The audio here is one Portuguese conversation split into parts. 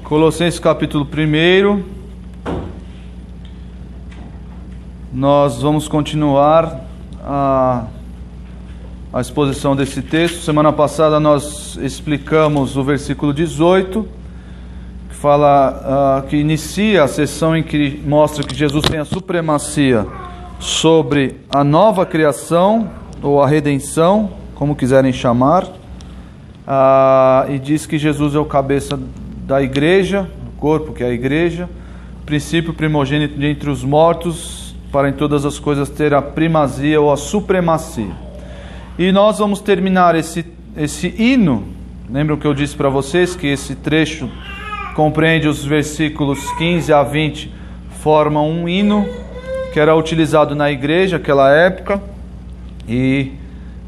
Colossenses capítulo 1. Nós vamos continuar a exposição desse texto. Semana passada nós explicamos o versículo 18, que fala, que inicia a sessão em que mostra que Jesus tem a supremacia sobre a nova criação, ou a redenção, como quiserem chamar, e diz que Jesus é o cabeça da igreja, o corpo que é a igreja, princípio primogênito de entre os mortos, para em todas as coisas ter a primazia ou a supremacia. E nós vamos terminar esse hino. Lembram que eu disse para vocês que esse trecho compreende os versículos 15 a 20, formam um hino que era utilizado na igreja naquela época, e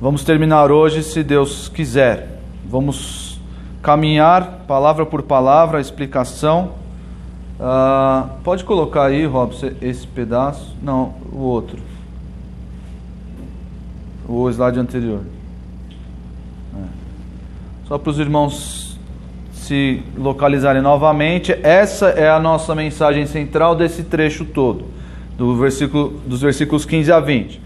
vamos terminar hoje, se Deus quiser. Vamos caminhar palavra por palavra a explicação. Pode colocar aí, Robson, esse pedaço. Não, o outro. O slide anterior. Só para os irmãos se localizarem novamente. Essa é a nossa mensagem central desse trecho todo, dos versículos 15 a 20.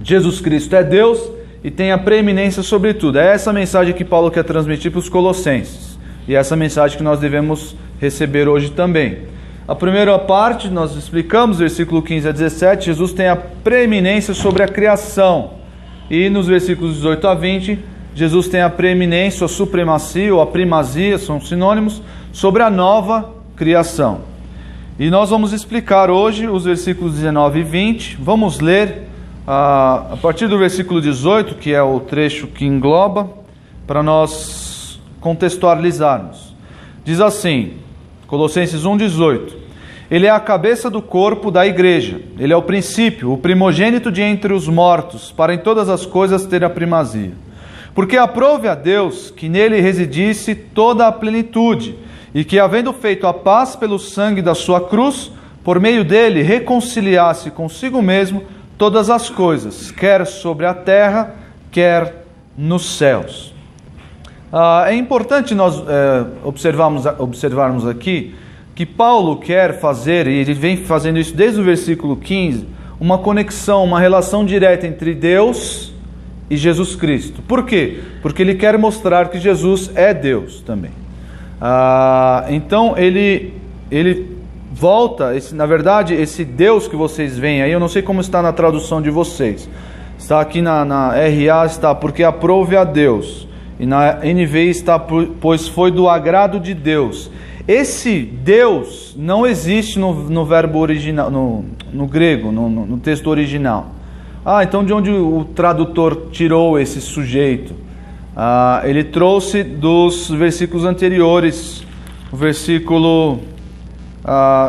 Jesus Cristo é Deus e tem a preeminência sobre tudo. É essa mensagem que Paulo quer transmitir para os colossenses. E é essa mensagem que nós devemos receber hoje também. A primeira parte, nós explicamos, versículo 15 a 17, Jesus tem a preeminência sobre a criação. E nos versículos 18 a 20, Jesus tem a preeminência, a supremacia ou a primazia, são sinônimos, sobre a nova criação. E nós vamos explicar hoje os versículos 19 e 20. Vamos ler a partir do versículo 18, que é o trecho que engloba, para nós contextualizarmos. Diz assim, Colossenses 1,18: Ele é a cabeça do corpo da igreja, ele é o princípio, o primogênito de entre os mortos, para em todas as coisas ter a primazia. Porque aprove a Deus que nele residisse toda a plenitude, e que, havendo feito a paz pelo sangue da sua cruz, por meio dele reconciliasse consigo mesmo todas as coisas, quer sobre a terra, quer nos céus. É importante nós observarmos aqui que Paulo quer fazer, e ele vem fazendo isso desde o versículo 15, uma conexão, uma relação direta entre Deus e Jesus Cristo. Por quê? Porque ele quer mostrar que Jesus é Deus também. Então ele volta, na verdade, esse Deus que vocês veem aí, eu não sei como está na tradução de vocês. Está aqui na RA, está porque aprove a Deus. E na NVI está, pois foi do agrado de Deus. Esse Deus não existe no verbo original, no grego, no texto original. Então de onde o tradutor tirou esse sujeito? Ele trouxe dos versículos anteriores. O versículo,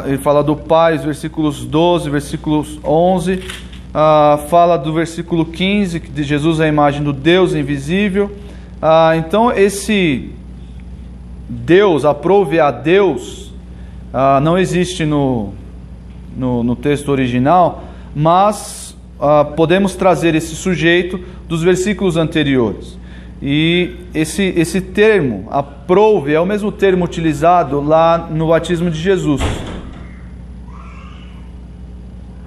ele fala do Pai, os versículos 12, versículos 11, fala do versículo 15, que de Jesus é a imagem do Deus invisível. Então esse Deus, aprove a Deus, não existe no texto original, mas podemos trazer esse sujeito dos versículos anteriores. E esse termo, aprove, é o mesmo termo utilizado lá no batismo de Jesus.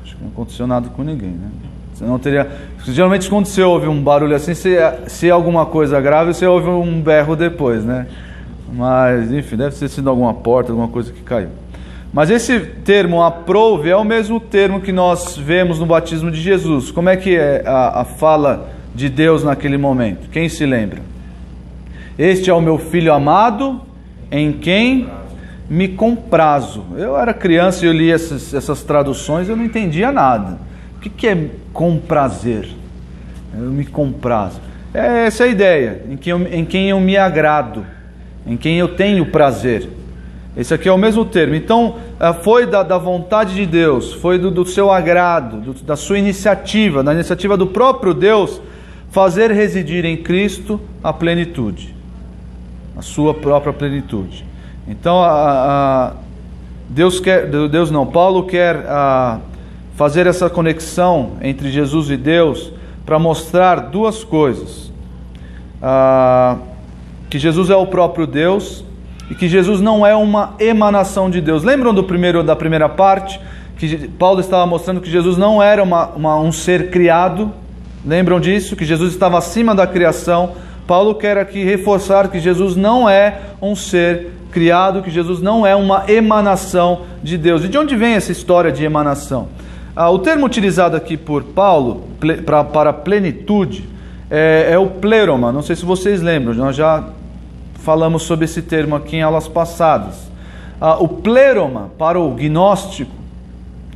Acho que não aconteceu nada com ninguém, né? Senão teria... Geralmente quando você ouve um barulho assim, se é alguma coisa grave, você ouve um berro depois, né? Mas, enfim, deve ter sido alguma porta, alguma coisa que caiu. Mas esse termo aprove é o mesmo termo que nós vemos no batismo de Jesus. Como é que é a fala de Deus naquele momento? Quem se lembra? Este é o meu filho amado, em quem me comprazo. Eu era criança e eu li essas traduções, eu não entendia nada. O que é comprazer? Eu me comprazo. Essa é a ideia, em quem eu me agrado, em quem eu tenho prazer. Esse aqui é o mesmo termo. Então, foi da vontade de Deus, foi do seu agrado, da sua iniciativa, da iniciativa do próprio Deus, fazer residir em Cristo a plenitude, a sua própria plenitude. Então, Paulo quer fazer essa conexão entre Jesus e Deus para mostrar duas coisas. Que Jesus é o próprio Deus e que Jesus não é uma emanação de Deus. Lembram da primeira parte? Que Paulo estava mostrando que Jesus não era um ser criado. Lembram disso? Que Jesus estava acima da criação. Paulo quer aqui reforçar que Jesus não é um ser criado, que Jesus não é uma emanação de Deus. E de onde vem essa história de emanação? O termo utilizado aqui por Paulo para plenitude é o pleroma. Não sei se vocês lembram, nós já falamos sobre esse termo aqui em aulas passadas. O pleroma para o gnóstico,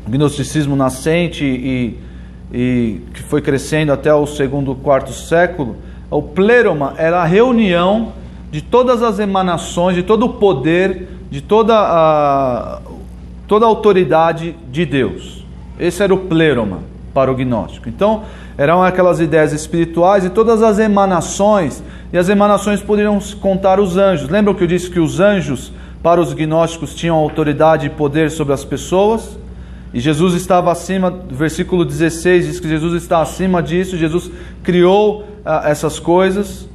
gnosticismo nascente e que foi crescendo até o segundo, quarto século, o pleroma era a reunião de todas as emanações, de todo o poder, de toda a autoridade de Deus. Esse era o pleroma para o gnóstico. Então, eram aquelas ideias espirituais e todas as emanações, e as emanações poderiam contar os anjos. Lembram que eu disse que os anjos, para os gnósticos, tinham autoridade e poder sobre as pessoas? E Jesus estava acima, versículo 16 diz que Jesus está acima disso, Jesus criou essas coisas.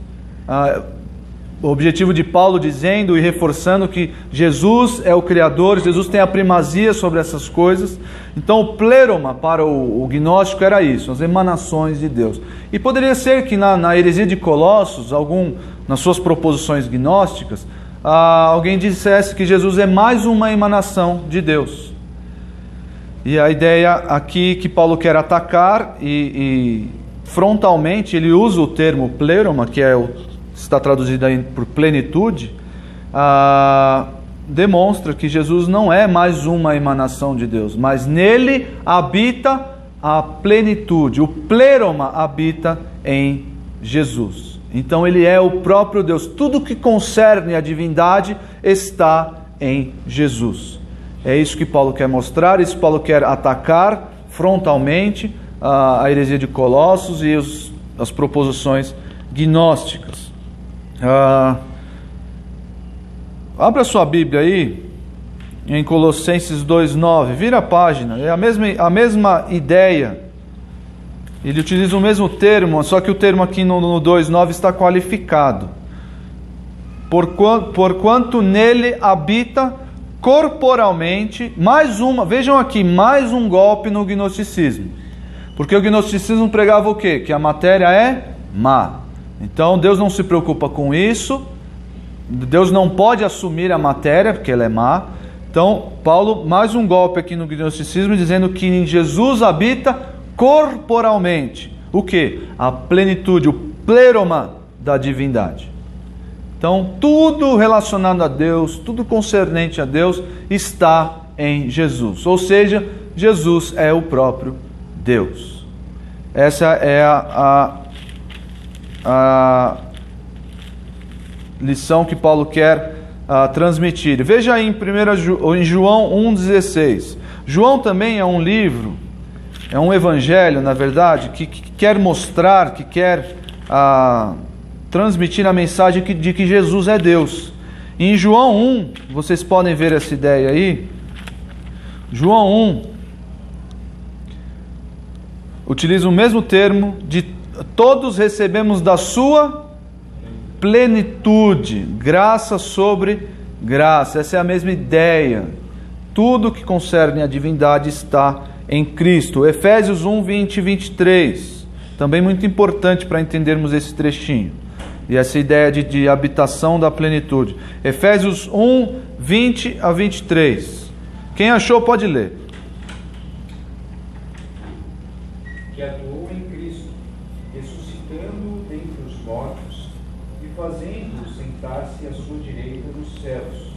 O objetivo de Paulo dizendo e reforçando que Jesus é o Criador, Jesus tem a primazia sobre essas coisas. Então o pleroma para o gnóstico era isso, as emanações de Deus. E poderia ser que na heresia de Colossos, nas suas proposições gnósticas, alguém dissesse que Jesus é mais uma emanação de Deus. E a ideia aqui que Paulo quer atacar, e frontalmente ele usa o termo pleroma, que está traduzido aí por plenitude, demonstra que Jesus não é mais uma emanação de Deus, mas nele habita a plenitude. O pleroma habita em Jesus. Então ele é o próprio Deus. Tudo que concerne a divindade está em Jesus. É isso que Paulo quer mostrar, isso Paulo quer atacar frontalmente a heresia de Colossos e as proposições gnósticas. Abra sua Bíblia aí em Colossenses 2,9, vira a página, é a mesma ideia, ele utiliza o mesmo termo, só que o termo aqui no 2,9 está qualificado. Porquanto nele habita corporalmente, vejam aqui, mais um golpe no gnosticismo, porque o gnosticismo pregava o quê? Que a matéria é má. Então Deus não se preocupa com isso, Deus não pode assumir a matéria, porque ela é má. Então Paulo, mais um golpe aqui no gnosticismo, dizendo que em Jesus habita corporalmente o quê? A plenitude, o pleroma da divindade. Então tudo relacionado a Deus, tudo concernente a Deus está em Jesus, ou seja, Jesus é o próprio Deus. Essa é a lição que Paulo quer transmitir. Veja aí em João 1,16. João também é um livro, é um evangelho, na verdade, que quer mostrar, que quer transmitir a mensagem de que Jesus é Deus. Em João 1, vocês podem ver essa ideia aí. João 1 utiliza o mesmo termo de todos recebemos da sua plenitude, graça sobre graça. Essa é a mesma ideia. Tudo que concerne a divindade está em Cristo. Efésios 1, 20 e 23. Também muito importante para entendermos esse trechinho. E essa ideia de habitação da plenitude. Efésios 1, 20 a 23. Quem achou pode ler. Que atuou em Cristo, ressuscitando dentre os mortos e fazendo-o sentar-se à sua direita nos céus,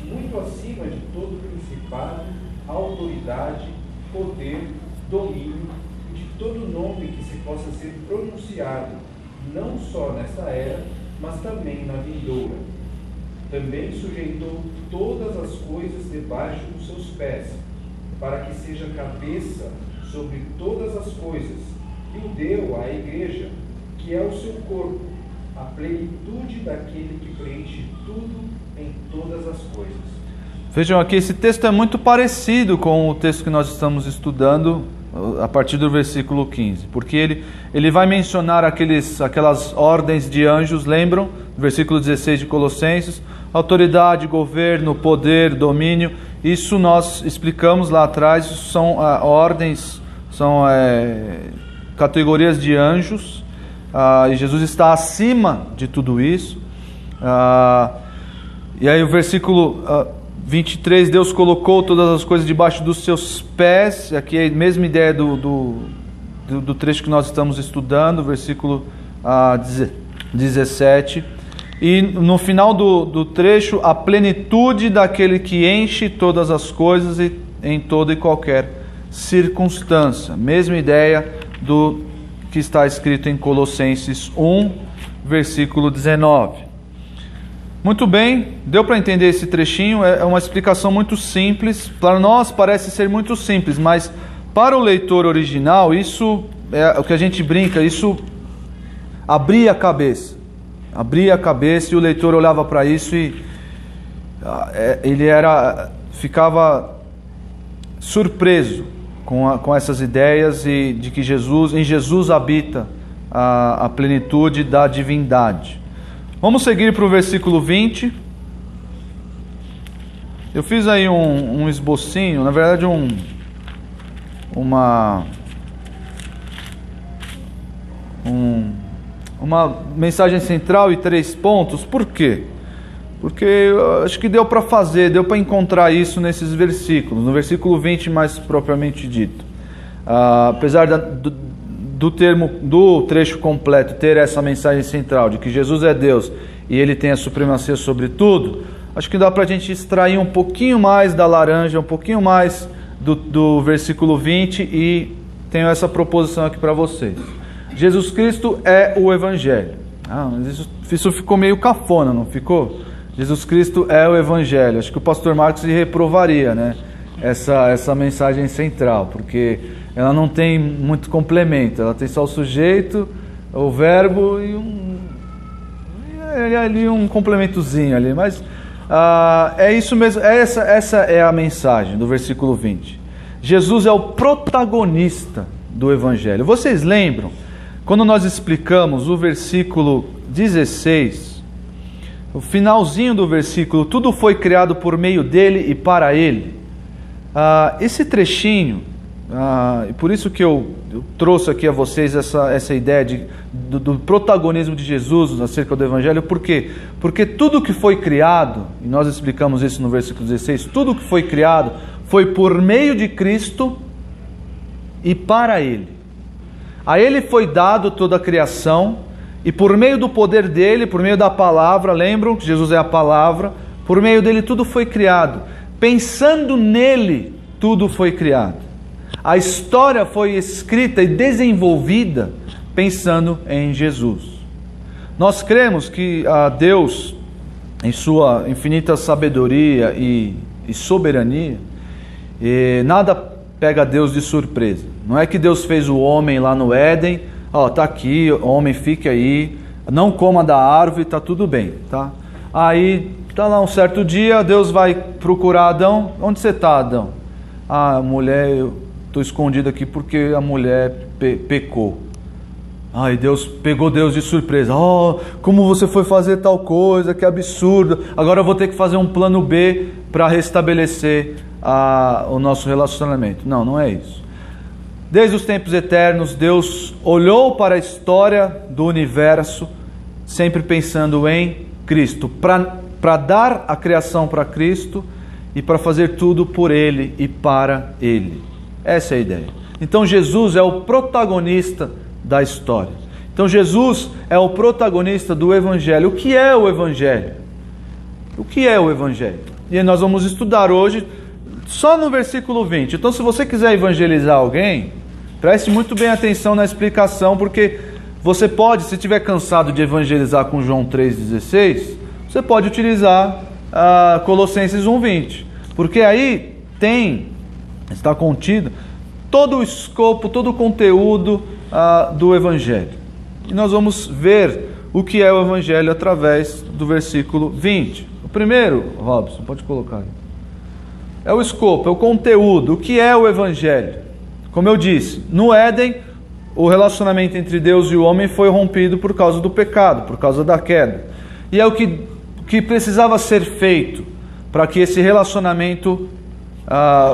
muito acima de todo principado, autoridade, poder, domínio e de todo nome que se possa ser pronunciado, não só nesta era, mas também na vindoura. Também sujeitou todas as coisas debaixo dos seus pés, para que seja cabeça sobre todas as coisas, e o deu à igreja, que é o seu corpo, a plenitude daquele que preenche tudo em todas as coisas. Vejam aqui, esse texto é muito parecido com o texto que nós estamos estudando a partir do versículo 15, porque ele vai mencionar aquelas ordens de anjos, lembram? versículo 16 de Colossenses, autoridade, governo, poder, domínio, isso nós explicamos lá atrás, são ordens, são categorias de anjos, e Jesus está acima de tudo isso. E aí o versículo 23, Deus colocou todas as coisas debaixo dos seus pés. Aqui é a mesma ideia do trecho que nós estamos estudando, versículo 17. E no final do trecho, a plenitude daquele que enche todas as coisas e em toda e qualquer circunstância. Mesma ideia do que está escrito em Colossenses 1, versículo 19. Muito bem, deu para entender esse trechinho? É uma explicação muito simples. Para nós parece ser muito simples, mas para o leitor original, isso é o que a gente brinca, isso abria a cabeça. Abria a cabeça e o leitor olhava para isso e ele ficava surpreso com essas ideias e de que em Jesus habita a plenitude da divindade. Vamos seguir para o versículo 20. Eu fiz aí um esbocinho, na verdade uma mensagem central e 3 pontos. Por quê? Porque eu acho que deu para encontrar isso nesses versículos, no versículo 20 mais propriamente dito. Apesar do trecho completo ter essa mensagem central de que Jesus é Deus e Ele tem a supremacia sobre tudo, acho que dá para a gente extrair um pouquinho mais da laranja, um pouquinho mais do versículo 20 e tenho essa proposição aqui para vocês. Jesus Cristo é o Evangelho. Mas isso ficou meio cafona, não ficou? Jesus Cristo é o Evangelho. Acho que o pastor Marcos reprovaria, né? Essa mensagem central, porque ela não tem muito complemento, ela tem só o sujeito, o verbo e ali um complementozinho ali, mas é isso mesmo, essa é a mensagem do versículo 20. Jesus é o protagonista do Evangelho. Vocês lembram, quando nós explicamos o versículo 16, o finalzinho do versículo, tudo foi criado por meio dele e para ele. Esse trechinho, e por isso que eu trouxe aqui a vocês essa ideia do protagonismo de Jesus acerca do Evangelho. Por quê? Porque tudo que foi criado, e nós explicamos isso no versículo 16, tudo que foi criado foi por meio de Cristo e para Ele. A Ele foi dado toda a criação, e por meio do poder dele, por meio da palavra, lembram que Jesus é a palavra, por meio dele tudo foi criado. Pensando nele, tudo foi criado. A história foi escrita e desenvolvida pensando em Jesus. Nós cremos que Deus, em sua infinita sabedoria e soberania, nada pega Deus de surpresa. Não é que Deus fez o homem lá no Éden, está aqui, homem, fique aí, não coma da árvore, está tudo bem, tá? Aí está lá um certo dia, Deus vai procurar Adão. Onde você está, Adão? Mulher, eu estou escondido aqui porque a mulher pecou. E Deus pegou Deus de surpresa. Como você foi fazer tal coisa, que absurdo. Agora eu vou ter que fazer um plano B para restabelecer o nosso relacionamento. Não é isso. Desde os tempos eternos, Deus olhou para a história do universo, sempre pensando em Cristo, para dar a criação para Cristo e para fazer tudo por Ele e para Ele. Essa é a ideia. Então Jesus é o protagonista da história. Então Jesus é o protagonista do Evangelho. O que é o Evangelho? O que é o Evangelho? E nós vamos estudar hoje só no versículo 20. Então, se você quiser evangelizar alguém, preste muito bem atenção na explicação, porque você pode, se estiver cansado de evangelizar com João 3,16, você pode utilizar Colossenses 1,20, porque aí está contido todo o escopo, todo o conteúdo do Evangelho. E nós vamos ver o que é o Evangelho através do versículo 20. O primeiro, Robson, pode colocar aí. É o escopo, é o conteúdo, o que é o Evangelho. Como eu disse, no Éden, o relacionamento entre Deus e o homem foi rompido por causa do pecado, por causa da queda. e é o que precisava ser feito para que esse relacionamento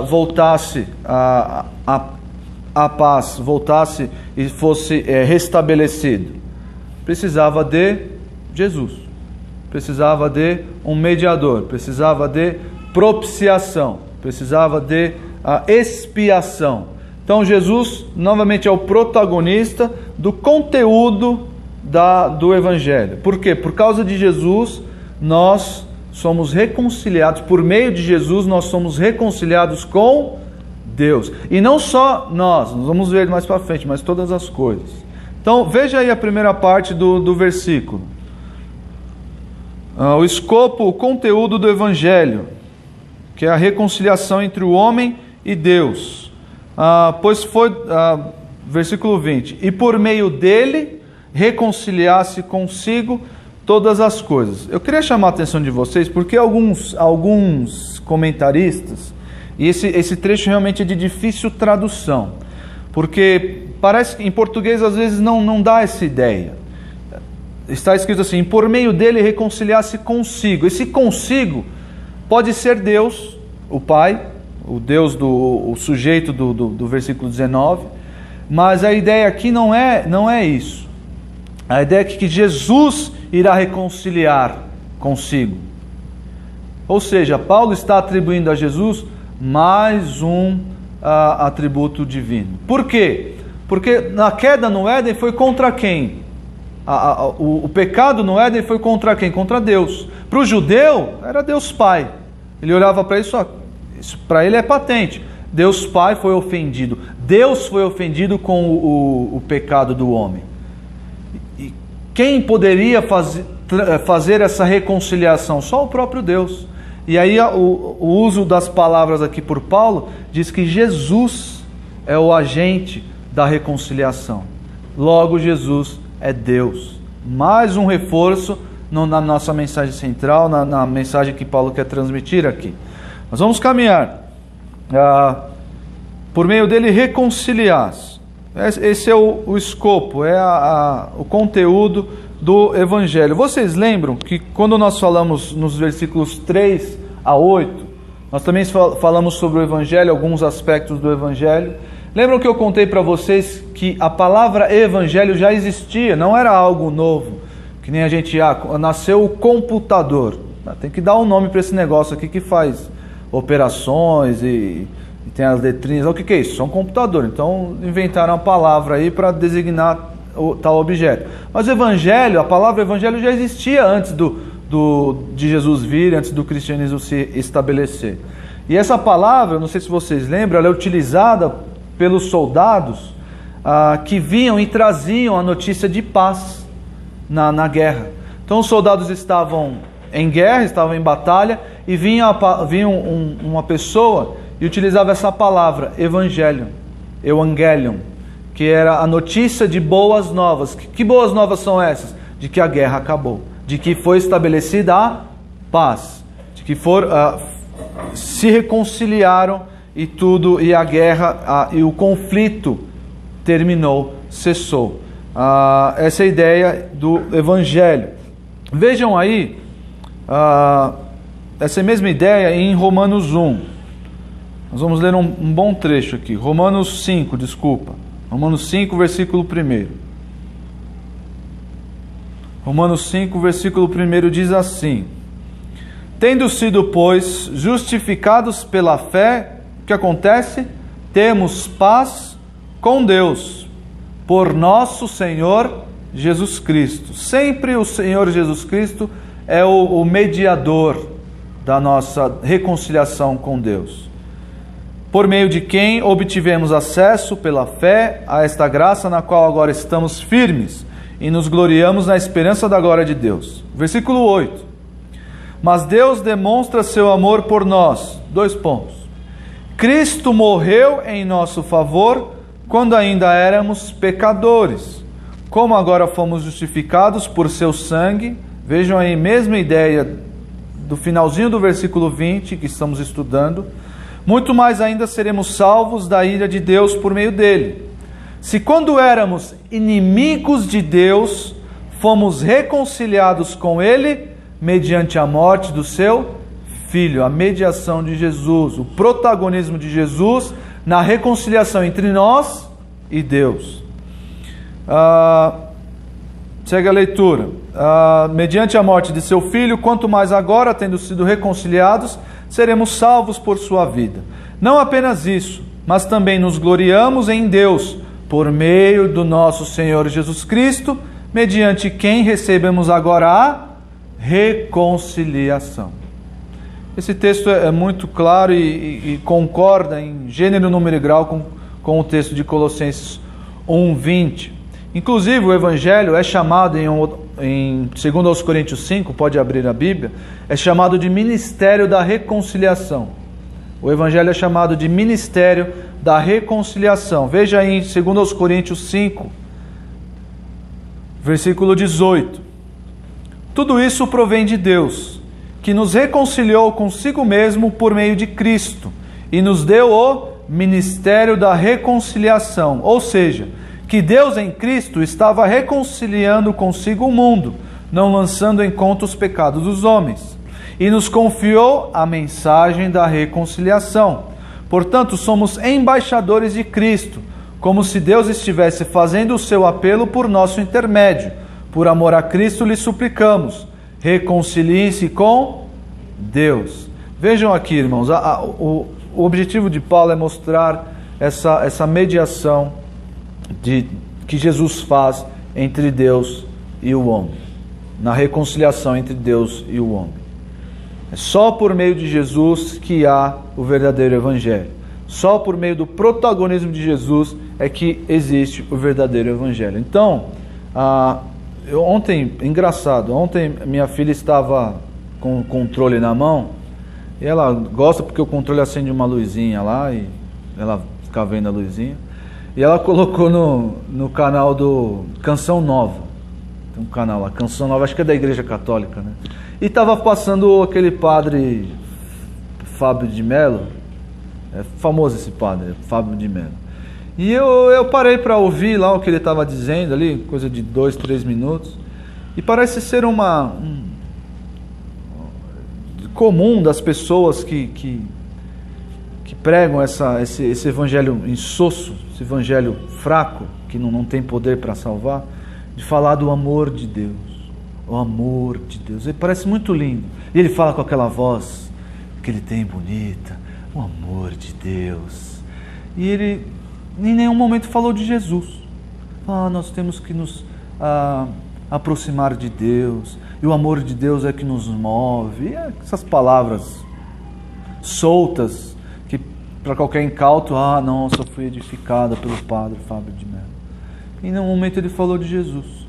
voltasse a paz, voltasse e fosse restabelecido. Precisava de Jesus, precisava de um mediador, precisava de propiciação, precisava de expiação. Então Jesus novamente é o protagonista do conteúdo do Evangelho. Por quê? Por causa de Jesus nós somos reconciliados, por meio de Jesus nós somos reconciliados com Deus. E não só nós vamos ver mais para frente, mas todas as coisas. Então veja aí a primeira parte do versículo. O escopo, o conteúdo do Evangelho, que é a reconciliação entre o homem e Deus. Pois foi, versículo 20, e por meio dele reconciliasse consigo todas as coisas. Eu queria chamar a atenção de vocês, porque alguns comentaristas, e esse trecho realmente é de difícil tradução, porque parece que em português às vezes não dá essa ideia. Está escrito assim, por meio dele reconciliasse consigo. Esse consigo pode ser Deus, o Pai, o Deus o sujeito do versículo 19, mas a ideia aqui não é isso. A ideia é que Jesus irá reconciliar consigo. Ou seja, Paulo está atribuindo a Jesus mais um atributo divino. Por quê? Porque na queda no Éden foi contra quem? O pecado no Éden foi contra quem? Contra Deus. Para o judeu, era Deus Pai. Ele olhava para isso para ele é patente. Deus Pai foi ofendido. Deus foi ofendido com o pecado do homem. E quem poderia fazer essa reconciliação? Só o próprio Deus. E aí o uso das palavras aqui por Paulo diz que Jesus é o agente da reconciliação. Logo, Jesus é Deus. Mais um reforço na nossa mensagem central, na mensagem que Paulo quer transmitir aqui. Nós vamos caminhar. Por meio dele reconciliar. Esse é o escopo, é o conteúdo do Evangelho. Vocês lembram que quando nós falamos nos versículos 3 a 8, nós também falamos sobre o Evangelho, alguns aspectos do Evangelho. Lembram que eu contei para vocês que a palavra Evangelho já existia, não era algo novo, que nem a gente, nasceu o computador. Tem que dar um nome para esse negócio aqui que faz operações e tem as letrinhas. O que é isso? É um computador. Então inventaram a palavra aí para designar tal objeto. Mas o Evangelho, a palavra Evangelho já existia antes de Jesus vir, antes do cristianismo se estabelecer. E essa palavra, não sei se vocês lembram, ela é utilizada pelos soldados que vinham e traziam a notícia de paz na guerra. Então os soldados estavam em guerra, estavam em batalha, e vinha uma pessoa e utilizava essa palavra, evangelion, que era a notícia de boas novas. Que boas novas são essas? De que a guerra acabou, de que foi estabelecida a paz, de que se reconciliaram e a guerra e o conflito terminou, cessou. Essa é a ideia do Evangelho. Vejam aí essa mesma ideia em Romanos 1. Nós vamos ler um bom trecho aqui. Romanos 5, Romanos 5, versículo 1. Romanos 5, versículo 1 diz assim: tendo sido, pois, justificados pela fé, o que acontece? Temos paz com Deus, por nosso Senhor Jesus Cristo. Sempre o Senhor Jesus Cristo é o mediador da nossa reconciliação com Deus. Por meio de quem obtivemos acesso pela fé a esta graça na qual agora estamos firmes e nos gloriamos na esperança da glória de Deus. Versículo 8. Mas Deus demonstra seu amor por nós. 2 pontos. Cristo morreu em nosso favor quando ainda éramos pecadores. Como agora fomos justificados por seu sangue, vejam aí, mesma ideia do finalzinho do versículo 20 que estamos estudando, muito mais ainda seremos salvos da ira de Deus por meio dele. Se quando éramos inimigos de Deus, fomos reconciliados com ele mediante a morte do seu Filho, a mediação de Jesus, o protagonismo de Jesus na reconciliação entre nós e Deus. Segue a leitura. Mediante a morte de seu Filho, quanto mais agora, tendo sido reconciliados, seremos salvos por sua vida. Não apenas isso, mas também nos gloriamos em Deus, por meio do nosso Senhor Jesus Cristo, mediante quem recebemos agora a reconciliação. Esse texto é muito claro e concorda em gênero, número e grau com o texto de Colossenses 1:20. Inclusive o Evangelho é chamado em 2 Coríntios 5, pode abrir a Bíblia, é chamado de ministério da reconciliação. O Evangelho é chamado de ministério da reconciliação. Veja aí em 2 Coríntios 5, versículo 18. Tudo isso provém de Deus, que nos reconciliou consigo mesmo por meio de Cristo e nos deu o ministério da reconciliação. Ou seja, que Deus em Cristo estava reconciliando consigo o mundo, não lançando em conta os pecados dos homens, e nos confiou a mensagem da reconciliação. Portanto, somos embaixadores de Cristo, como se Deus estivesse fazendo o seu apelo por nosso intermédio. Por amor a Cristo lhe suplicamos, reconciliem-se com Deus. Vejam aqui, irmãos, o objetivo de Paulo é mostrar essa mediação que Jesus faz entre Deus e o homem, na reconciliação entre Deus e o homem. É só por meio de Jesus que há o verdadeiro Evangelho. Só por meio do protagonismo de Jesus é que existe o verdadeiro Evangelho. Então, ontem minha filha estava com o controle na mão, e ela gosta porque o controle acende uma luzinha lá, e ela fica vendo a luzinha, e ela colocou no canal do Canção Nova. Tem um canal lá, Canção Nova, acho que é da Igreja Católica, né? E estava passando aquele padre Fábio de Mello, é famoso esse padre, Fábio de Mello. E eu parei para ouvir lá o que ele estava dizendo ali, coisa de 2, 3 minutos, e parece ser comum das pessoas que pregam esse evangelho insosso, esse evangelho fraco, que não tem poder para salvar, de falar do amor de Deus. O amor de Deus. Ele parece muito lindo. E ele fala com aquela voz que ele tem bonita. O amor de Deus. E ele em nenhum momento falou de Jesus. Nós temos que nos aproximar de Deus. E o amor de Deus é que nos move. E essas palavras soltas que para qualquer incauto, nossa, eu fui edificada pelo padre Fábio de Mello. Em nenhum momento ele falou de Jesus.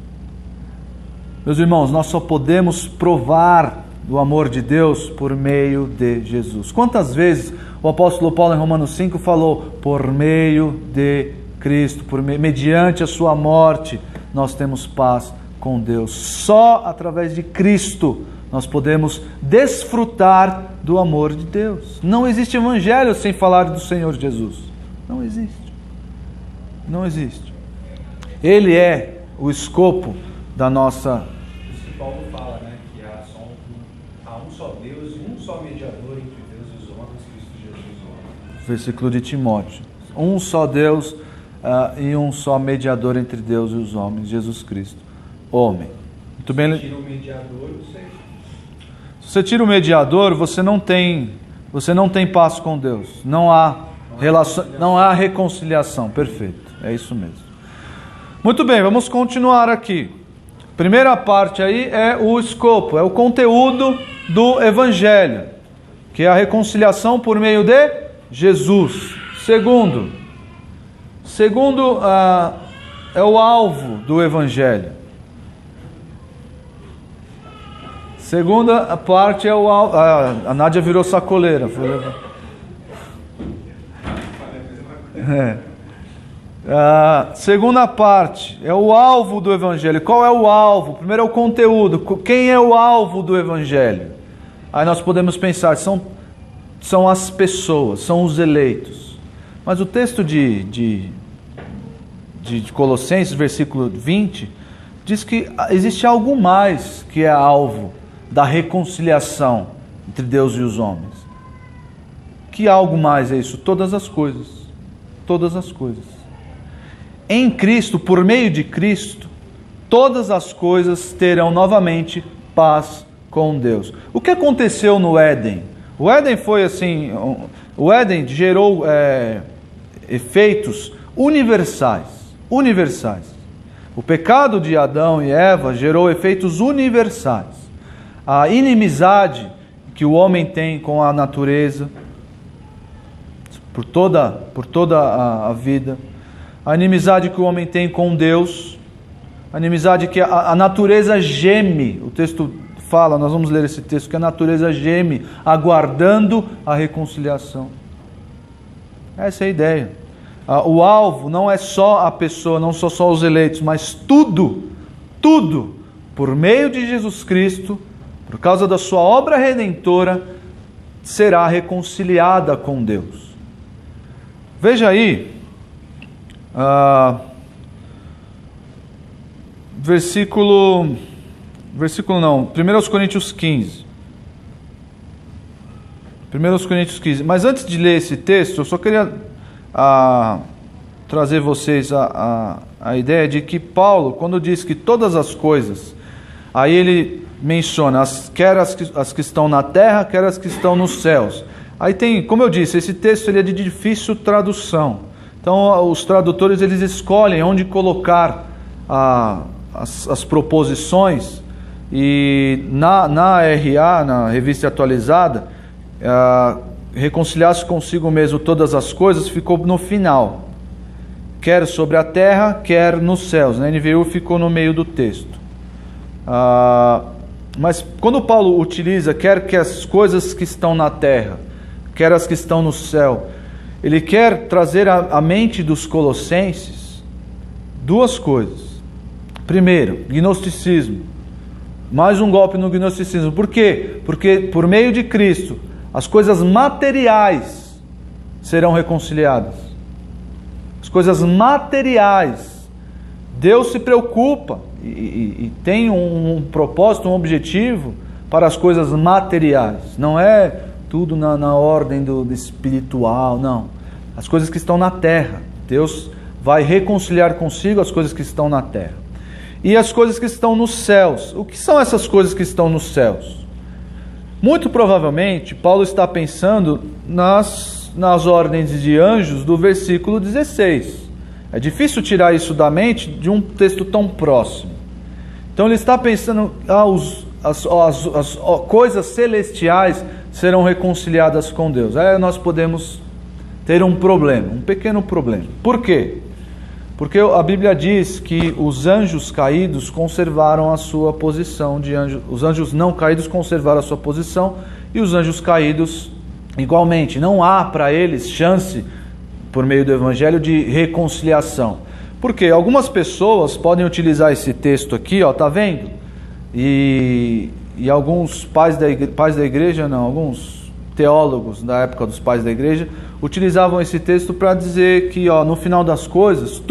Meus irmãos, nós só podemos provar do amor de Deus por meio de Jesus. Quantas vezes o apóstolo Paulo em Romanos 5 falou, por meio de Cristo, mediante a sua morte, nós temos paz com Deus. Só através de Cristo nós podemos desfrutar do amor de Deus. Não existe evangelho sem falar do Senhor Jesus. Não existe. Não existe. Ele é o escopo da nossa... Isso que Paulo fala, né? Que há um só Deus e um só mediador entre Deus e os homens, Cristo Jesus homem. Versículo de Timóteo. Um só Deus e um só mediador entre Deus e os homens, Jesus Cristo, homem. Muito bem. Se tira o mediador, se você tira o mediador, você não tem paz com Deus. Não há reconciliação. Perfeito. É isso mesmo. Muito bem, vamos continuar aqui. Primeira parte aí é o escopo, é o conteúdo do Evangelho, que é a reconciliação por meio de Jesus. Segundo é o alvo do Evangelho. Segunda parte é o alvo. A Nádia virou sacoleira. Segunda parte é o alvo do Evangelho. Qual é o alvo? Primeiro é o conteúdo. Quem é o alvo do Evangelho? Aí nós podemos pensar, são as pessoas, são os eleitos. Mas o texto de Colossenses, versículo 20, diz que existe algo mais que é alvo da reconciliação entre Deus e os homens. Que algo mais é isso? Todas as coisas. Todas as coisas. Em Cristo, por meio de Cristo, todas as coisas terão novamente paz com Deus. O que aconteceu no Éden? O Éden foi assim, o Éden gerou efeitos universais. O pecado de Adão e Eva gerou efeitos universais. A inimizade que o homem tem com a natureza, por toda a vida. A inimizade que o homem tem com Deus. A inimizade que a natureza geme. O texto fala, nós vamos ler esse texto, que a natureza geme, aguardando a reconciliação. Essa é a ideia. O alvo não é só a pessoa, não são só os eleitos, mas tudo, por meio de Jesus Cristo, por causa da sua obra redentora, será reconciliada com Deus. Veja aí, versículo 1 Coríntios 15. 1 Coríntios 15. Mas antes de ler esse texto, eu só queria trazer vocês a ideia de que Paulo, quando diz que todas as coisas, aí ele menciona quer as que estão na terra, quer as que estão nos céus. Aí tem, como eu disse, esse texto ele é de difícil tradução. Então os tradutores eles escolhem onde colocar as proposições, e na RA, na Revista Atualizada, reconciliar-se consigo mesmo todas as coisas ficou no final, quer sobre a terra, quer nos céus. Na NVU ficou no meio do texto. Mas quando Paulo utiliza quer que as coisas que estão na terra, quer as que estão no céu, ele quer trazer à mente dos colossenses duas coisas. Primeiro, gnosticismo. Mais um golpe no gnosticismo. Por quê? Porque por meio de Cristo, as coisas materiais serão reconciliadas. As coisas materiais. Deus se preocupa e tem um propósito, um objetivo para as coisas materiais. Não é tudo na ordem do espiritual, não. As coisas que estão na terra. Deus vai reconciliar consigo as coisas que estão na terra. E as coisas que estão nos céus. O que são essas coisas que estão nos céus? Muito provavelmente, Paulo está pensando nas ordens de anjos do versículo 16. É difícil tirar isso da mente de um texto tão próximo. Então ele está pensando, as coisas celestiais serão reconciliadas com Deus. Aí nós podemos ter um problema, um pequeno problema. Por quê? Porque a Bíblia diz que os anjos caídos conservaram a sua posição de anjos. Os anjos não caídos conservaram a sua posição, e os anjos caídos igualmente. Não há para eles chance, por meio do Evangelho, de reconciliação. Por quê? Algumas pessoas podem utilizar esse texto aqui, ó, tá vendo? E alguns pais da igreja, não, alguns teólogos da época dos pais da igreja, utilizavam esse texto para dizer que, ó, no final das coisas,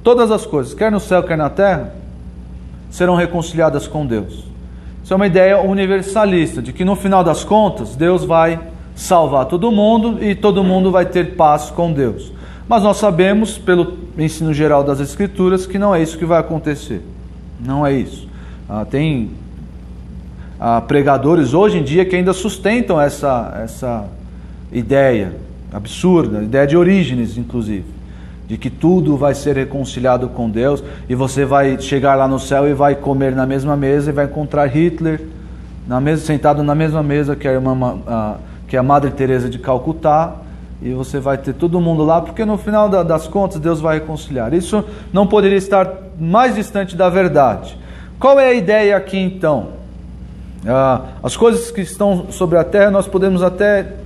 todas as coisas, quer no céu, quer na terra, serão reconciliadas com Deus. Isso é uma ideia universalista, de que no final das contas, Deus vai salvar todo mundo e todo mundo vai ter paz com Deus. Mas nós sabemos, pelo ensino geral das Escrituras, que não é isso que vai acontecer. Não é isso. Tem pregadores hoje em dia que ainda sustentam essa ideia absurda, ideia de Orígenes, inclusive, de que tudo vai ser reconciliado com Deus e você vai chegar lá no céu e vai comer na mesma mesa e vai encontrar Hitler sentado na mesma mesa que a Madre Teresa de Calcutá, e você vai ter todo mundo lá, porque no final das contas Deus vai reconciliar. Isso não poderia estar mais distante da verdade. Qual é a ideia aqui então? As coisas que estão sobre a terra nós podemos até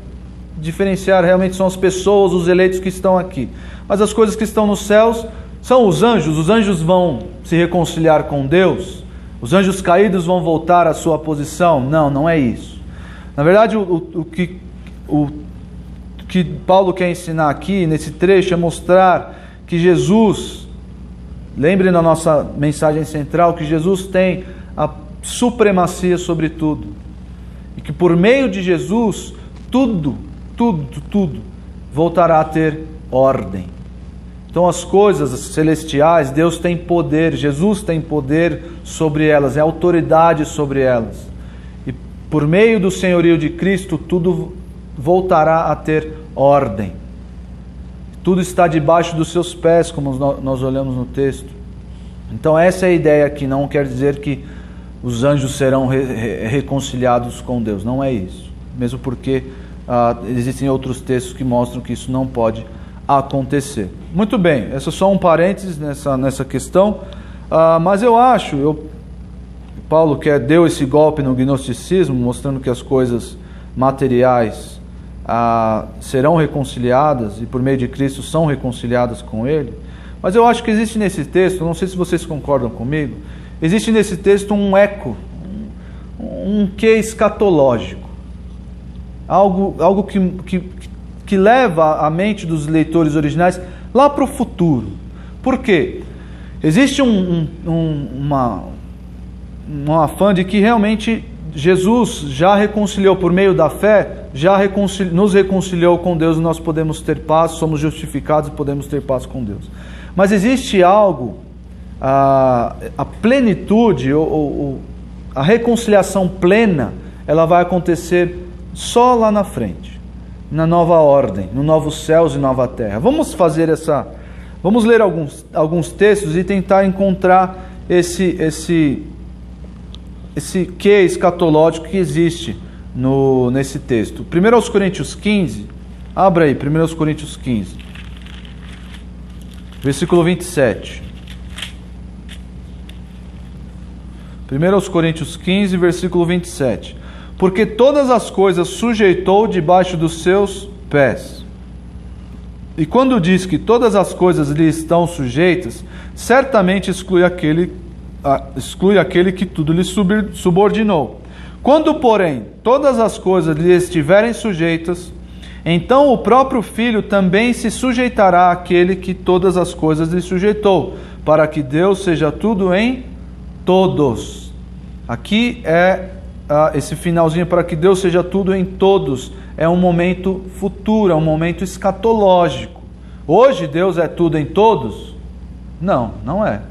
diferenciar, realmente são as pessoas, os eleitos que estão aqui. Mas as coisas que estão nos céus são os anjos vão se reconciliar com Deus? Os anjos caídos vão voltar à sua posição? Não é isso. Na verdade, o que Paulo quer ensinar aqui, nesse trecho, é mostrar que Jesus, lembre na nossa mensagem central, que Jesus tem supremacia sobre tudo. E que por meio de Jesus, tudo voltará a ter ordem. Então as coisas celestiais, Deus tem poder, Jesus tem poder sobre elas, é autoridade sobre elas. E por meio do senhorio de Cristo, tudo voltará a ter ordem. Tudo está debaixo dos seus pés, como nós olhamos no texto. Então essa é a ideia aqui, não quer dizer que os anjos serão reconciliados com Deus, não é isso. Mesmo porque existem outros textos que mostram que isso não pode acontecer. Muito bem, esse é só um parênteses nessa questão, mas eu acho, Paulo deu esse golpe no gnosticismo, mostrando que as coisas materiais serão reconciliadas e por meio de Cristo são reconciliadas com Ele, mas eu acho que existe nesse texto, não sei se vocês concordam comigo, existe nesse texto um eco, um quê escatológico, algo que leva a mente dos leitores originais lá para o futuro. Por quê? Existe um afã de que realmente Jesus já reconciliou por meio da fé, nos reconciliou com Deus e nós podemos ter paz, somos justificados e podemos ter paz com Deus. Mas existe algo, a plenitude, a reconciliação plena, ela vai acontecer só lá na frente, na nova ordem, no novo céus e nova terra. Vamos ler alguns textos e tentar encontrar esse quê escatológico que existe nesse texto. 1 Coríntios 15, abra aí, 1 Coríntios 15, versículo 27. 1 Coríntios 15, versículo 27. Porque todas as coisas sujeitou debaixo dos seus pés. E quando diz que todas as coisas lhe estão sujeitas, certamente exclui aquele que tudo lhe subordinou. Quando, porém, todas as coisas lhe estiverem sujeitas, então o próprio Filho também se sujeitará àquele que todas as coisas lhe sujeitou, para que Deus seja tudo em todos. Aqui esse finalzinho, para que Deus seja tudo em todos, é um momento futuro, é um momento escatológico. Hoje Deus é tudo em todos? Não é.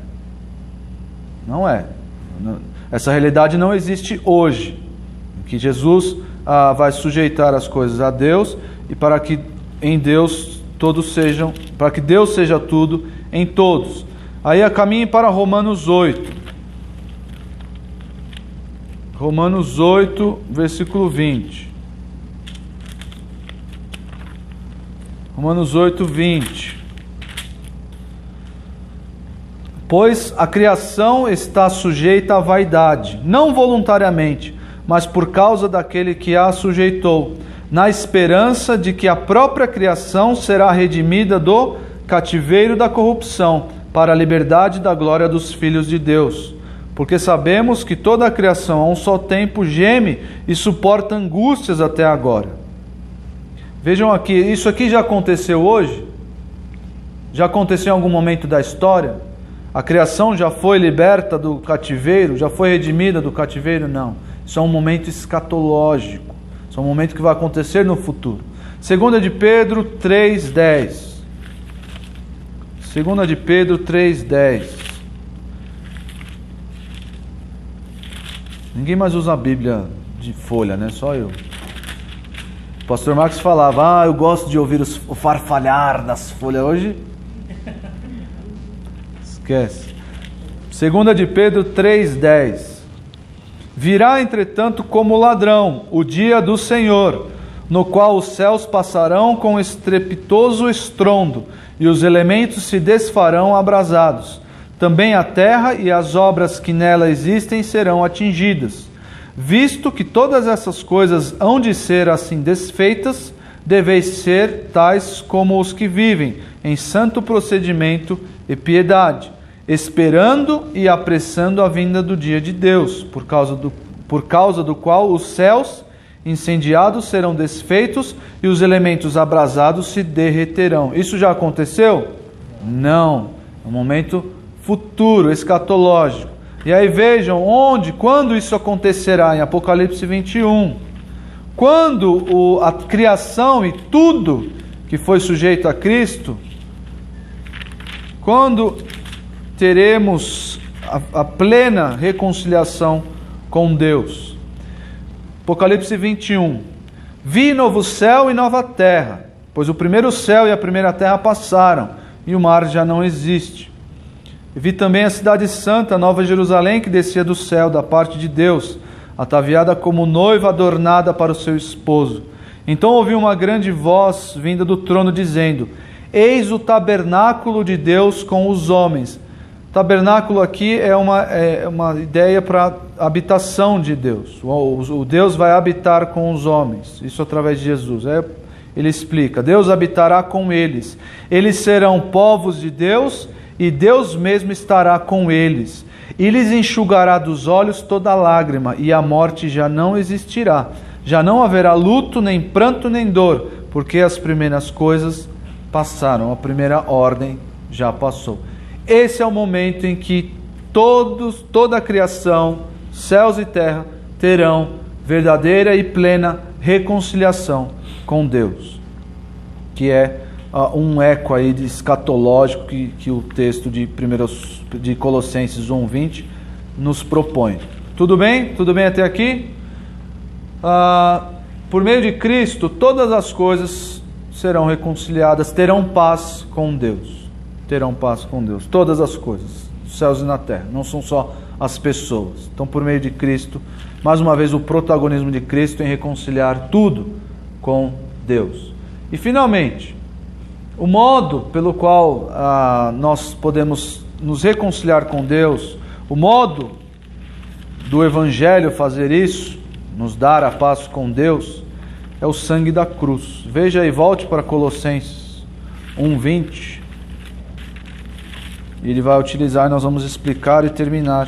Não é. Essa realidade não existe hoje, que Jesus vai sujeitar as coisas a Deus e para que em Deus para que Deus seja tudo em todos. Aí caminhe para Romanos 8. Romanos 8, versículo 20. Romanos 8, 20. Pois a criação está sujeita à vaidade, não voluntariamente, mas por causa daquele que a sujeitou, na esperança de que a própria criação será redimida do cativeiro da corrupção, para a liberdade da glória dos filhos de Deus. Porque sabemos que toda a criação a um só tempo geme e suporta angústias até agora. Vejam aqui, isso aqui já aconteceu hoje? Já aconteceu em algum momento da história? A criação já foi liberta do cativeiro? Já foi redimida do cativeiro? Não. Isso é um momento escatológico. Isso é um momento que vai acontecer no futuro. 2 de Pedro 3,10. 2 de Pedro 3,10. Ninguém mais usa a Bíblia de folha, né? Só eu. O pastor Marcos falava, eu gosto de ouvir o farfalhar das folhas. Hoje, esquece. 2 de Pedro 3,10. Virá, entretanto, como ladrão o dia do Senhor, no qual os céus passarão com estrepitoso estrondo, e os elementos se desfarão abrasados. Também a terra e as obras que nela existem serão atingidas. Visto que todas essas coisas hão de ser assim desfeitas, deveis ser tais como os que vivem em santo procedimento e piedade, esperando e apressando a vinda do dia de Deus, por causa do qual os céus incendiados serão desfeitos e os elementos abrasados se derreterão. Isso já aconteceu? Não. É um momento futuro, escatológico. E aí vejam quando isso acontecerá, em Apocalipse 21. Quando a criação e tudo que foi sujeito a Cristo, quando teremos a plena reconciliação com Deus. Apocalipse 21. Vi novo céu e nova terra, pois o primeiro céu e a primeira terra passaram, e o mar já não existe. Vi também a cidade santa, Nova Jerusalém, que descia do céu, da parte de Deus, ataviada como noiva adornada para o seu esposo. Então ouvi uma grande voz vinda do trono dizendo: Eis o tabernáculo de Deus com os homens. Tabernáculo aqui é uma ideia para habitação de Deus. O Deus vai habitar com os homens, isso através de Jesus. Ele explica: Deus habitará com eles. Eles serão povos de Deus e Deus mesmo estará com eles. E lhes enxugará dos olhos toda lágrima, e a morte já não existirá. Já não haverá luto, nem pranto, nem dor, porque as primeiras coisas passaram, a primeira ordem já passou. Esse é o momento em que toda a criação, céus e terra, terão verdadeira e plena reconciliação com Deus, que é um eco aí de escatológico que o texto de Colossenses 1:20 nos propõe. Tudo bem? Tudo bem até aqui? Por meio de Cristo, todas as coisas serão reconciliadas, terão paz com Deus. Terão paz com Deus. Todas as coisas, os céus e na terra, não são só as pessoas. Então, por meio de Cristo, mais uma vez o protagonismo de Cristo em reconciliar tudo com Deus. E finalmente, o modo pelo qual nós podemos nos reconciliar com Deus, o modo do Evangelho fazer isso, nos dar a paz com Deus, é o sangue da cruz. Veja aí, volte para Colossenses 1:20. Ele vai utilizar, nós vamos explicar e terminar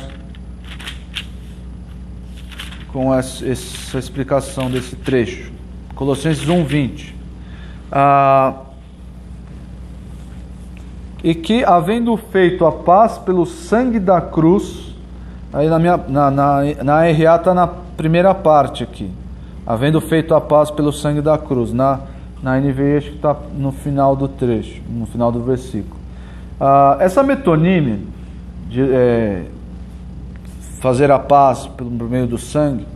com essa explicação desse trecho. Colossenses 1:20. E que, havendo feito a paz pelo sangue da cruz, aí na RA está na primeira parte aqui, havendo feito a paz pelo sangue da cruz. Na NVI acho que está no final do trecho, no final do versículo. Essa metonímia de fazer a paz por meio do sangue,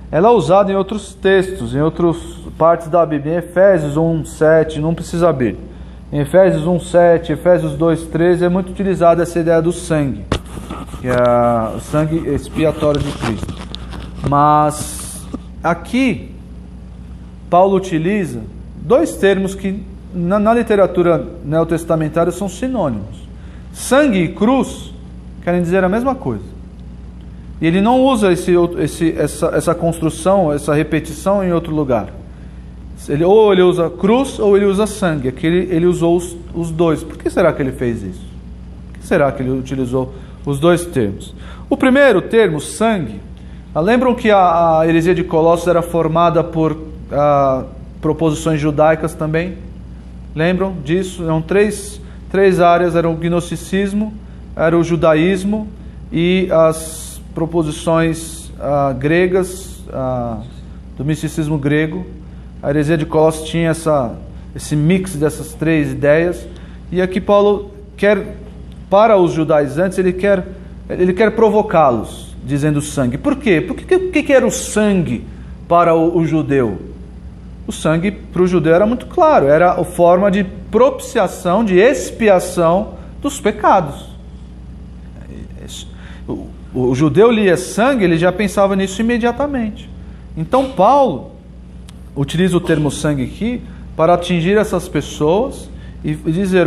ela é usada em outros textos, em outras partes da Bíblia. Em Efésios 1:7, não precisa abrir. Em Efésios 1:7, Efésios 2:13 é muito utilizada essa ideia do sangue, que é o sangue expiatório de Cristo. Mas aqui Paulo utiliza dois termos que na literatura neotestamentária são sinônimos. Sangue e cruz querem dizer a mesma coisa. E ele não usa essa construção, essa repetição em outro lugar. Ou ele usa cruz ou ele usa sangue. Aqui ele usou os dois. Por que será que ele fez isso? Por que será que ele utilizou os dois termos? O primeiro termo, sangue, lembram que a heresia de Colossos era formada por proposições judaicas também? Lembram disso? Eram três áreas, era o gnosticismo, era o judaísmo e as proposições gregas, do misticismo grego. A heresia de Colossos tinha esse mix dessas três ideias, e aqui Paulo quer, para os judaizantes, ele quer provocá-los, dizendo sangue. Por quê? O que era o sangue para o judeu? O sangue para o judeu era muito claro, era a forma de propiciação, de expiação dos pecados. O judeu lia sangue, ele já pensava nisso imediatamente. Então Paulo utiliza o termo sangue aqui para atingir essas pessoas e dizer,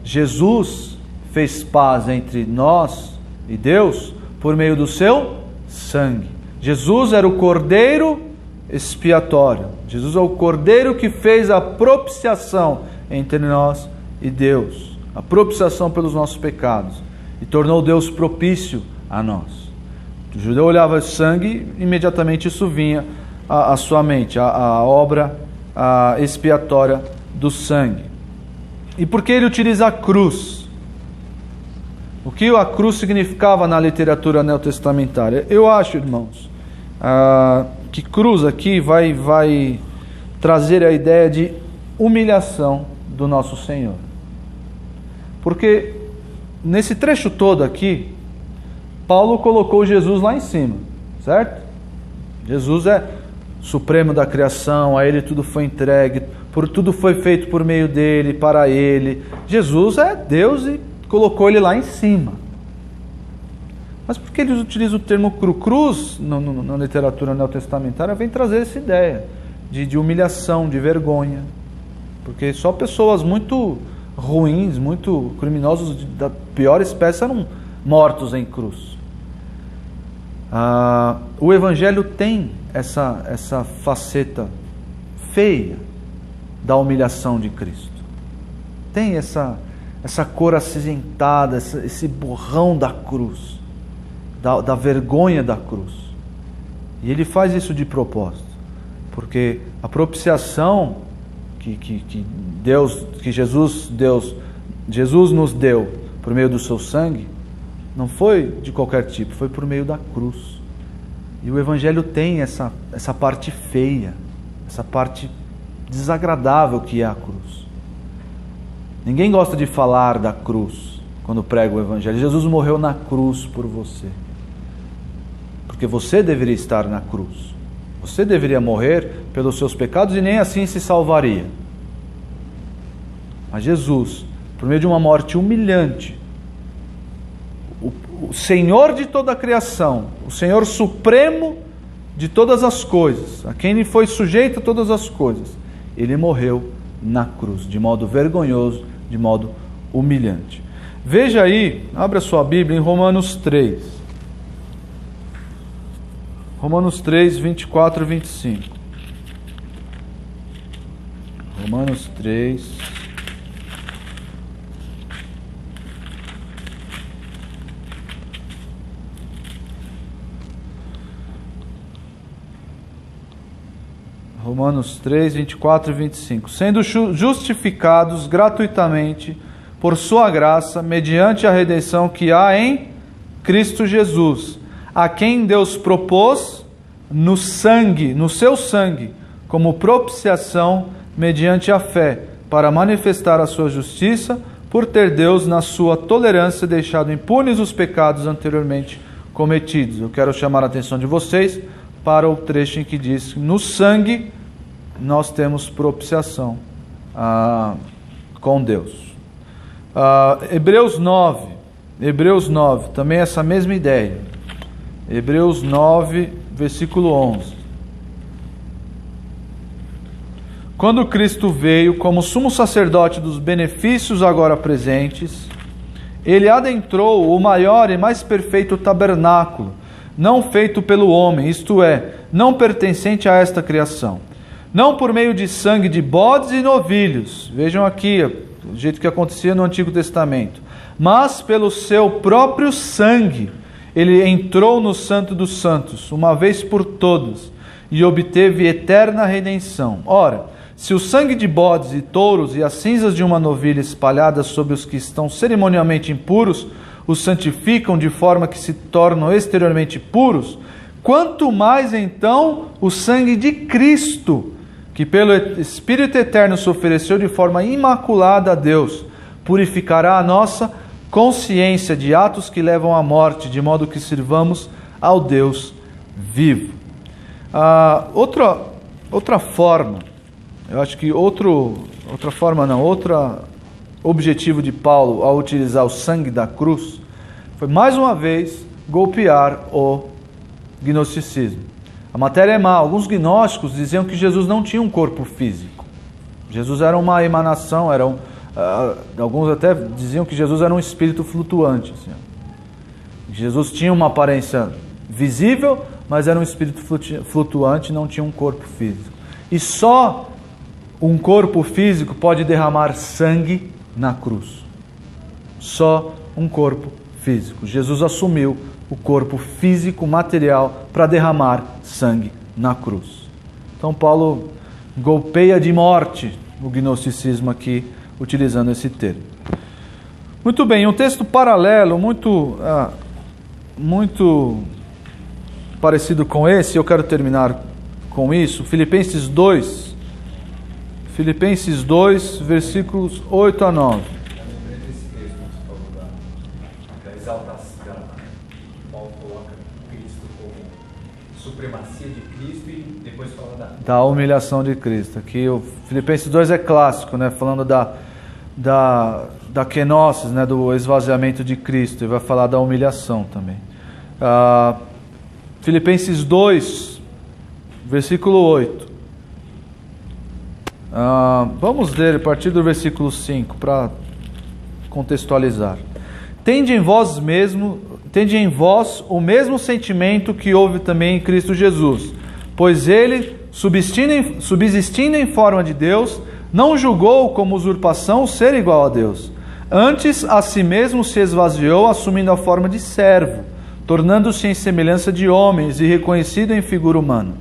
Jesus fez paz entre nós e Deus por meio do seu sangue. Jesus era o cordeiro expiatório. Jesus é o cordeiro que fez a propiciação entre nós e Deus, a propiciação pelos nossos pecados, e tornou Deus propício a nós. O judeu olhava sangue, imediatamente isso vinha à sua mente, a obra expiatória do sangue. E por que ele utiliza a cruz? O que a cruz significava na literatura neotestamentária? Eu acho, irmãos, que cruz aqui vai trazer a ideia de humilhação do nosso Senhor. Porque nesse trecho todo aqui, Paulo colocou Jesus lá em cima, certo? Jesus é supremo da criação, a Ele tudo foi entregue, tudo foi feito por meio dEle, para Ele. Jesus é Deus e colocou Ele lá em cima. Mas por que eles utilizam o termo cruz na literatura neotestamentária? Vem trazer essa ideia de humilhação, de vergonha. Porque só pessoas muito ruins, muito criminosos da pior espécie eram mortos em cruz. O Evangelho tem essa faceta feia da humilhação de Cristo. Tem essa cor acinzentada, esse borrão da cruz, da vergonha da cruz. E ele faz isso de propósito, porque a propiciação que Jesus nos deu por meio do seu sangue não foi de qualquer tipo, foi por meio da cruz. E o Evangelho tem essa parte feia, essa parte desagradável que é a cruz. Ninguém gosta de falar da cruz quando prega o Evangelho. Jesus morreu na cruz por você, porque você deveria estar na cruz. Você deveria morrer pelos seus pecados e nem assim se salvaria. Mas Jesus, por meio de uma morte humilhante, o Senhor de toda a criação, o Senhor supremo de todas as coisas, a quem Ele foi sujeito a todas as coisas, Ele morreu na cruz, de modo vergonhoso, de modo humilhante. Veja aí, abra sua Bíblia em Romanos 3. Romanos 3, 24 e 25. Romanos 3... Romanos 3, 24 e 25. Sendo justificados gratuitamente por sua graça, mediante a redenção que há em Cristo Jesus, a quem Deus propôs no seu sangue, como propiciação mediante a fé, para manifestar a sua justiça, por ter Deus, na sua tolerância, deixado impunes os pecados anteriormente cometidos. Eu quero chamar a atenção de vocês para o trecho em que diz que no sangue nós temos propiciação com Deus. Hebreus 9, também essa mesma ideia. Hebreus 9, versículo 11. Quando Cristo veio como sumo sacerdote dos benefícios agora presentes, Ele adentrou o maior e mais perfeito tabernáculo, não feito pelo homem, isto é, não pertencente a esta criação. Não por meio de sangue de bodes e novilhos, vejam aqui o jeito que acontecia no Antigo Testamento, mas pelo seu próprio sangue, Ele entrou no Santo dos Santos, uma vez por todas, e obteve eterna redenção. Ora, se o sangue de bodes e touros e as cinzas de uma novilha espalhadas sobre os que estão cerimonialmente impuros os santificam de forma que se tornam exteriormente puros, quanto mais então o sangue de Cristo, que pelo Espírito Eterno se ofereceu de forma imaculada a Deus, purificará a nossa consciência de atos que levam à morte, de modo que sirvamos ao Deus vivo. Outra forma, eu acho que outro objetivo de Paulo ao utilizar o sangue da cruz foi mais uma vez golpear o gnosticismo. A matéria é má. Alguns gnósticos diziam que Jesus não tinha um corpo físico. Jesus era uma emanação, alguns até diziam que Jesus era um espírito flutuante. Assim. Jesus tinha uma aparência visível, mas era um espírito flutuante, não tinha um corpo físico. E só um corpo físico pode derramar sangue na cruz. Só um corpo físico. Jesus assumiu o corpo físico, material, para derramar sangue na cruz. Então Paulo golpeia de morte o gnosticismo aqui, utilizando esse termo. Muito bem, um texto paralelo, muito parecido com esse, eu quero terminar com isso, Filipenses 2, versículos 8 a 9. Esse texto que você falou da exaltação, Paulo coloca Cristo como supremacia de Cristo e depois fala da humilhação de Cristo. Aqui o Filipenses 2 é clássico, né? Falando da kenosis, né? Do esvaziamento de Cristo, e vai falar da humilhação também. Filipenses 2, versículo 8. Vamos ler a partir do versículo 5 para contextualizar. Tende em vós o mesmo sentimento que houve também em Cristo Jesus, pois ele, subsistindo em forma de Deus, não julgou como usurpação ser igual a Deus. Antes, a si mesmo se esvaziou, assumindo a forma de servo, tornando-se em semelhança de homens e reconhecido em figura humana.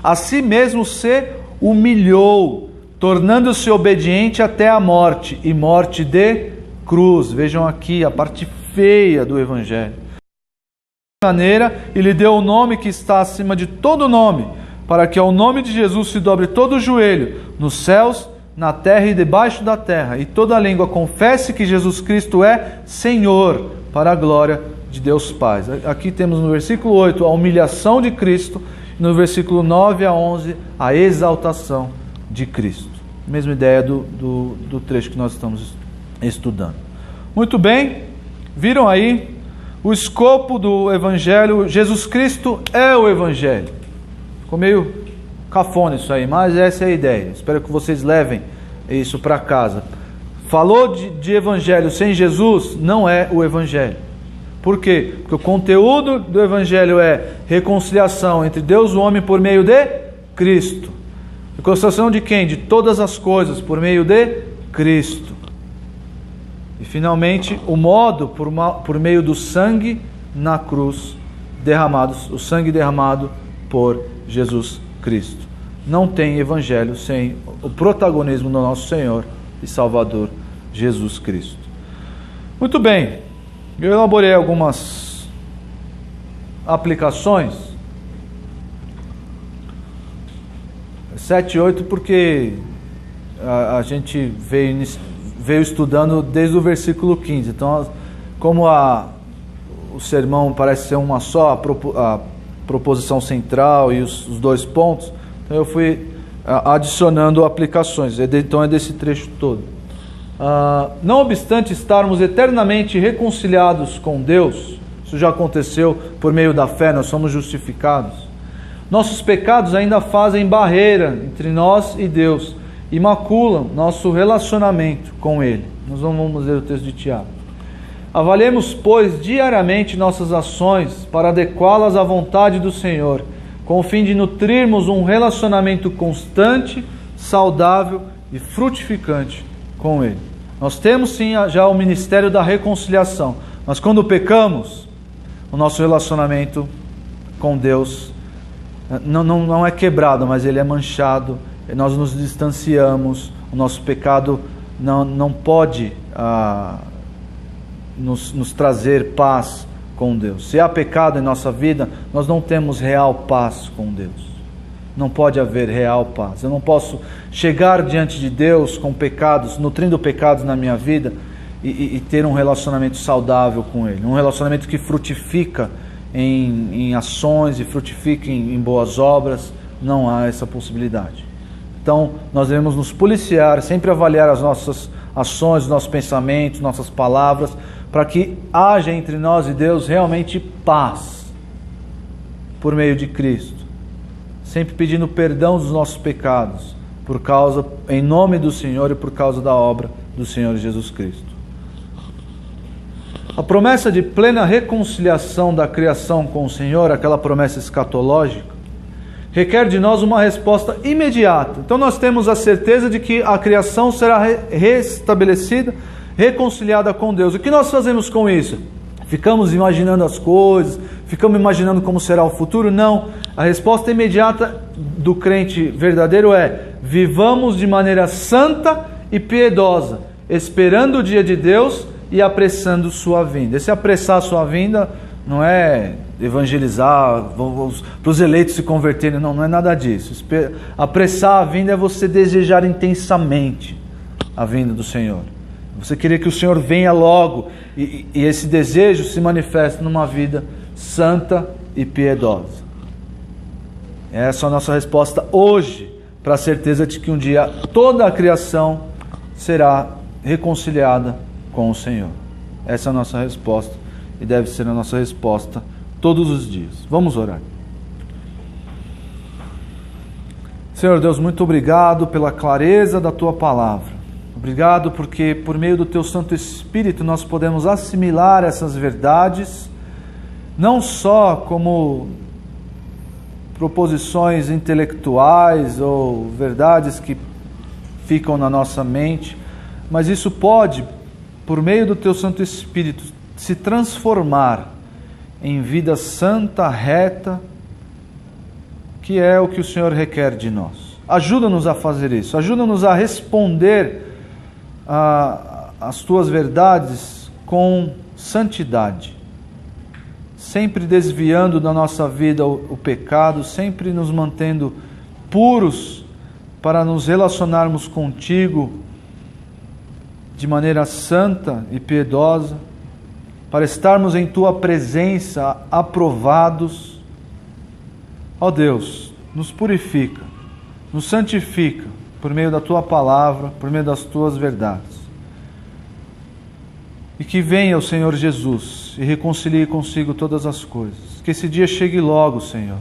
A si mesmo se humilhou, tornando-se obediente até a morte, e morte de cruz. Vejam aqui a parte feia do Evangelho. De maneira, ele deu o nome que está acima de todo nome, para que ao nome de Jesus se dobre todo o joelho, nos céus, na terra e debaixo da terra, e toda língua confesse que Jesus Cristo é Senhor, para a glória de Deus Pai. Aqui temos no versículo 8 a humilhação de Cristo, e no versículo 9 a 11 a exaltação de Cristo. Mesma ideia do trecho que nós estamos estudando. Muito bem, viram aí o escopo do Evangelho. Jesus Cristo é o Evangelho. Ficou meio cafona isso aí, mas essa é a ideia. Espero que vocês levem isso para casa. Falou de Evangelho sem Jesus, não é o Evangelho. Por quê? Porque o conteúdo do Evangelho é reconciliação entre Deus e o homem por meio de Cristo. Reconciliação de quem? De todas as coisas, por meio de Cristo. E finalmente, o modo por meio do sangue na cruz derramado, o sangue derramado por Jesus Cristo. Não tem evangelho sem o protagonismo do nosso Senhor e Salvador Jesus Cristo. Muito bem, eu elaborei algumas aplicações. 7 e 8 porque a gente veio estudando desde o versículo 15. Então, como o sermão parece ser uma só, a proposição central e os 2 pontos, então eu fui adicionando aplicações. Então é desse trecho todo. Não obstante estarmos eternamente reconciliados com Deus, isso já aconteceu por meio da fé, nós somos justificados. Nossos pecados ainda fazem barreira entre nós e Deus e maculam nosso relacionamento com Ele. Nós não vamos ler o texto de Tiago. Avaliemos, pois, diariamente nossas ações para adequá-las à vontade do Senhor, com o fim de nutrirmos um relacionamento constante, saudável e frutificante com Ele. Nós temos sim já o ministério da reconciliação, mas quando pecamos, o nosso relacionamento com Deus não é quebrado, mas ele é manchado, nós nos distanciamos, o nosso pecado não pode nos trazer paz com Deus. Se há pecado em nossa vida, nós não temos real paz com Deus. Não pode haver real paz. Eu não posso chegar diante de Deus com pecados, nutrindo pecados na minha vida e ter um relacionamento saudável com Ele. Um relacionamento que frutifica em ações e frutifica em boas obras. Não há essa possibilidade. Então, nós devemos nos policiar, sempre avaliar as nossas ações, os nossos pensamentos, nossas palavras, para que haja entre nós e Deus realmente paz, por meio de Cristo. Sempre pedindo perdão dos nossos pecados, em nome do Senhor e por causa da obra do Senhor Jesus Cristo. A promessa de plena reconciliação da criação com o Senhor, aquela promessa escatológica, requer de nós uma resposta imediata. Então nós temos a certeza de que a criação será restabelecida, reconciliada com Deus. O que nós fazemos com isso? Ficamos imaginando as coisas, ficamos imaginando como será o futuro? Não. A resposta imediata do crente verdadeiro é: vivamos de maneira santa e piedosa, esperando o dia de Deus e apressando sua vinda. Esse apressar sua vinda não é evangelizar, para os eleitos se converterem, não é nada disso. Apressar a vinda é você desejar intensamente a vinda do Senhor. Você querer que o Senhor venha logo, e esse desejo se manifesta numa vida santa e piedosa. Essa é a nossa resposta hoje, para a certeza de que um dia toda a criação será reconciliada com o Senhor. Essa é a nossa resposta, e deve ser a nossa resposta todos os dias. Vamos orar. Senhor Deus, muito obrigado pela clareza da Tua palavra. Obrigado porque por meio do Teu Santo Espírito nós podemos assimilar essas verdades, não só como proposições intelectuais ou verdades que ficam na nossa mente, mas isso pode, por meio do Teu Santo Espírito, se transformar em vida santa, reta, que é o que o Senhor requer de nós. Ajuda-nos a fazer isso, ajuda-nos a responder às Tuas verdades com santidade, sempre desviando da nossa vida o pecado, sempre nos mantendo puros para nos relacionarmos contigo de maneira santa e piedosa, para estarmos em Tua presença aprovados. Ó Deus, nos purifica, nos santifica por meio da Tua palavra, por meio das Tuas verdades. E que venha o Senhor Jesus e reconcilie consigo todas as coisas. Que esse dia chegue logo, Senhor.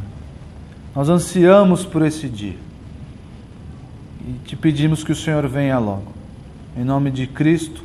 Nós ansiamos por esse dia. E te pedimos que o Senhor venha logo. Em nome de Cristo.